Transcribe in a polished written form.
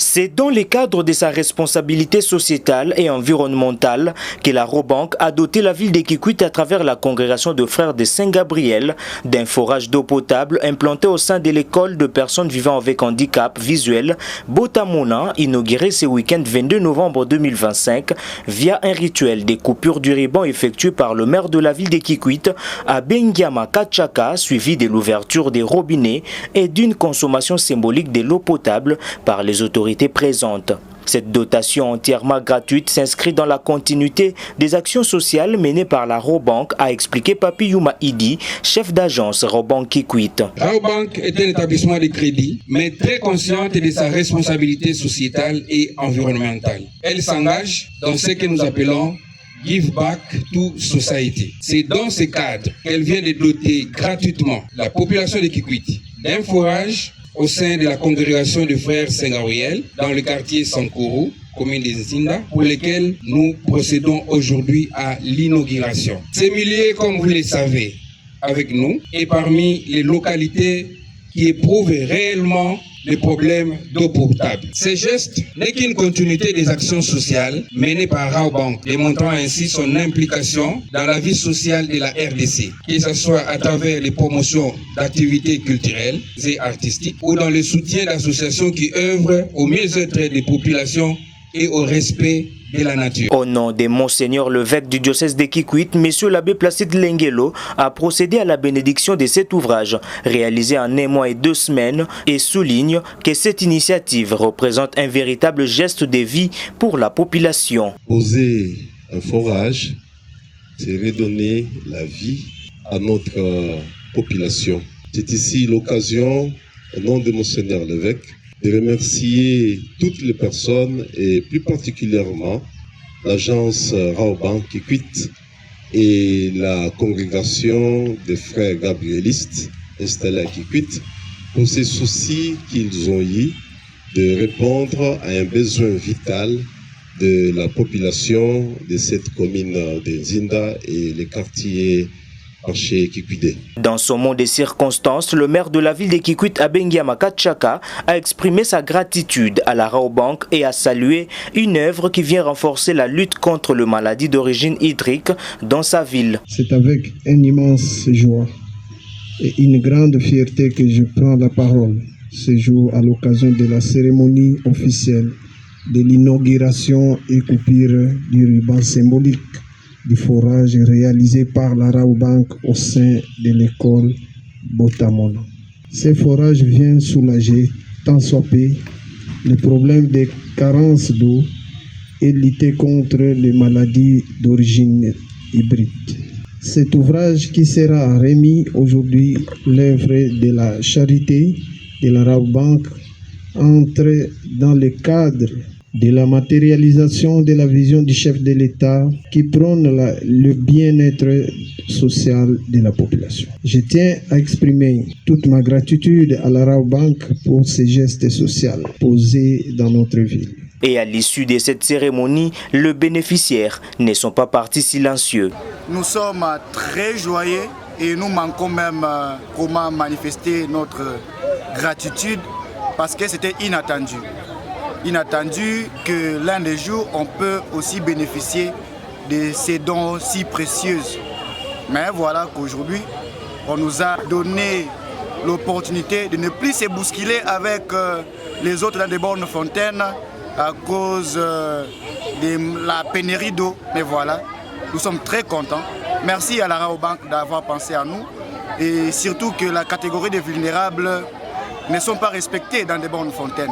C'est dans le cadre de sa responsabilité sociétale et environnementale que la Raobank a doté la ville de Kikwit à travers la congrégation de frères de Saint-Gabriel d'un forage d'eau potable implanté au sein de l'école de personnes vivant avec handicap visuel Botamona, inauguré ce week-end 22 novembre 2025 via un rituel des coupures du ruban effectué par le maire de la ville de Kikwit à Bengiama Kachaka, suivi de l'ouverture des robinets et d'une consommation symbolique de l'eau potable par les autorités présentes. Cette dotation entièrement gratuite s'inscrit dans la continuité des actions sociales menées par la Raobank, a expliqué Papi Yuma Idi, chef d'agence Raobank Kikwit. Raobank est un établissement de crédit, mais très consciente de sa responsabilité sociétale et environnementale. Elle s'engage dans ce que nous appelons Give Back to Society. C'est dans ce cadre qu'elle vient de doter gratuitement la population de Kikwit d'un forage au sein de la congrégation de frères Saint-Gabriel dans le quartier Sankuru, commune de Nzinda, pour lesquels nous procédons aujourd'hui à l'inauguration. Ces milliers, comme vous le savez, avec nous, et parmi les localités qui éprouvent réellement les problèmes d'eau potable. Ce geste n'est qu'une continuité des actions sociales menées par Raobank, démontrant ainsi son implication dans la vie sociale de la RDC, que ce soit à travers les promotions d'activités culturelles et artistiques ou dans le soutien d'associations qui œuvrent au mieux-être des populations et au respect de la nature. Au nom de Monseigneur l'évêque du diocèse de Kikwit, Monsieur l'abbé Placide Lengelo a procédé à la bénédiction de cet ouvrage, réalisé en 1 mois et 2 semaines, et souligne que cette initiative représente un véritable geste de vie pour la population. Poser un forage, c'est redonner la vie à notre population. C'est ici l'occasion, au nom de Monseigneur l'évêque, de remercier toutes les personnes et plus particulièrement l'agence Raobank Kikwit et la congrégation des frères gabrielistes installés à Kikwit pour ces soucis qu'ils ont eu de répondre à un besoin vital de la population de cette commune de Nzinda et les quartiers. Dans son mot de circonstances, le maire de la ville de Kikwit, Bengiama Kachaka, a exprimé sa gratitude à la Raobank et a salué une œuvre qui vient renforcer la lutte contre les maladies d'origine hydrique dans sa ville. C'est avec une immense joie et une grande fierté que je prends la parole ce jour à l'occasion de la cérémonie officielle de l'inauguration et coupure du ruban symbolique du forage réalisé par la Raobank au sein de l'école Botamona. Ces forages viennent soulager, tant soit peu, les problèmes de carence d'eau et lutter contre les maladies d'origine hybride. Cet ouvrage qui sera remis aujourd'hui, l'œuvre de la charité de la Raobank, entre dans le cadre de la matérialisation de la vision du chef de l'État qui prône le bien-être social de la population. Je tiens à exprimer toute ma gratitude à la Raobank pour ces gestes sociaux posés dans notre ville. Et à l'issue de cette cérémonie, les bénéficiaires ne sont pas partis silencieux. Nous sommes très joyeux et nous manquons même comment manifester notre gratitude parce que c'était inattendu. Inattendu que l'un des jours, on peut aussi bénéficier de ces dons si précieux. Mais voilà qu'aujourd'hui, on nous a donné l'opportunité de ne plus se bousculer avec les autres dans des bornes fontaines à cause de la pénurie d'eau. Mais voilà, nous sommes très contents. Merci à la Raobank d'avoir pensé à nous et surtout que la catégorie des vulnérables ne sont pas respectés dans des bornes fontaines.